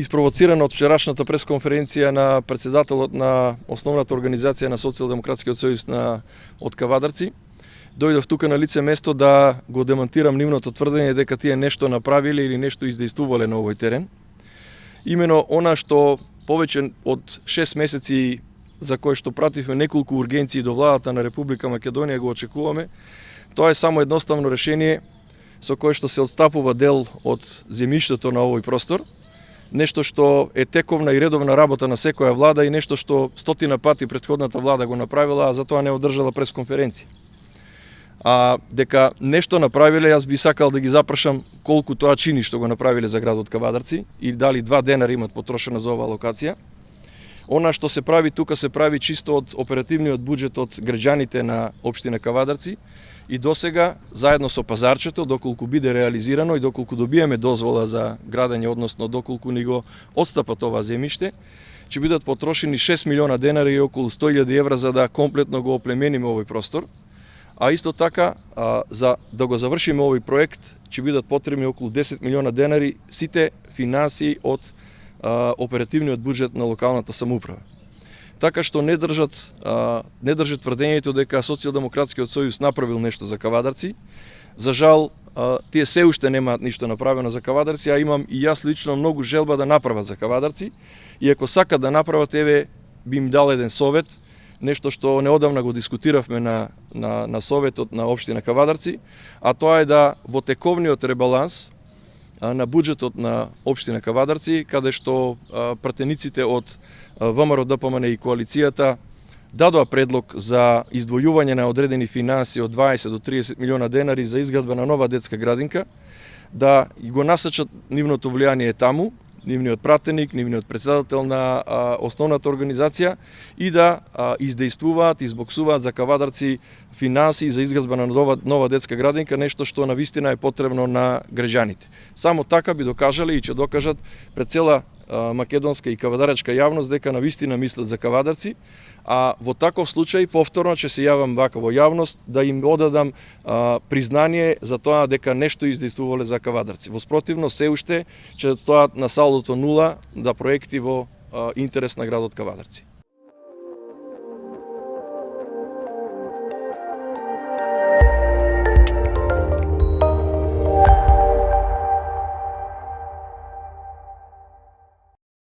Испровоцирано од вчерашната пресконференција на председателот на основната организација на Социјалдемократскиот сојуз од Кавадарци, дојдов тука на лице место да го демонтирам нивното тврдење дека тие нешто направиле или нешто издействувале на овој терен. Имено она што повеќе од 6 месеци за кој што пративме неколку ургенции до владата на Република Македонија го очекуваме, тоа е само едноставно решение со кое што се отстапува дел од земјиштето на овој простор, нешто што е тековна и редовна работа на секоја влада и нешто што стотина пати претходната влада го направила, а затоа не одржала пресконференција. А дека нешто направиле, јас би сакал да ги запрашам колку тоа чини што го направиле за градот Кавадарци и дали 2 денари имат потрошено за оваа локација. Она што се прави тука се прави чисто од оперативниот буџет од граѓаните на општина Кавадарци и досега заедно со пазарчето, доколку биде реализирано и доколку добиеме дозвола за градење, односно доколку ни го отстапат ова земјиште, ќе бидат потрошени 6 милиона денари и околу 100.000 евра за да комплетно го оплемениме овој простор. А исто така, за да го завршиме овој проект, ќе бидат потребни околу 10 милиона денари сите финансии од оперативниот буџет на локалната самоуправа. Така што не држи тврдењето дека Социјалдемократскиот сојуз направил нешто за Кавадарци. За жал, тие се уште немаат ништо направено за Кавадарци, а имам и јас лично многу желба да направат за Кавадарци. И ако сакат да направат, еве би им дал еден совет, нешто што неодамна го дискутиравме на советот на општина Кавадарци, а тоа е да во тековниот ребаланс на буџетот на општина Кавадарци, каде што пратениците од ВМРО ДПМН и коалицијата дадоа предлог за издвојување на одредени финанси од 20 до 30 милиона денари за изградба на нова детска градинка, да го насачат нивното влијание таму, нивниот пратеник, нивниот председател на основната организација и да издействуваат, избоксуваат за Кавадарци финанси за изградба на нова детска градинка, нешто што навистина е потребно на граѓаните. Само така би докажале и ќе докажат пред цела македонска и кавадарачка јавност дека навистина мислат за Кавадарци, а во таков случај повторно ќе се јавам вака во јавност да им одадам признание за тоа дека нешто издействувале за Кавадарци. Во спротивно се уште ќе стоат на салдото нула да проекти во интерес на градот Кавадарци.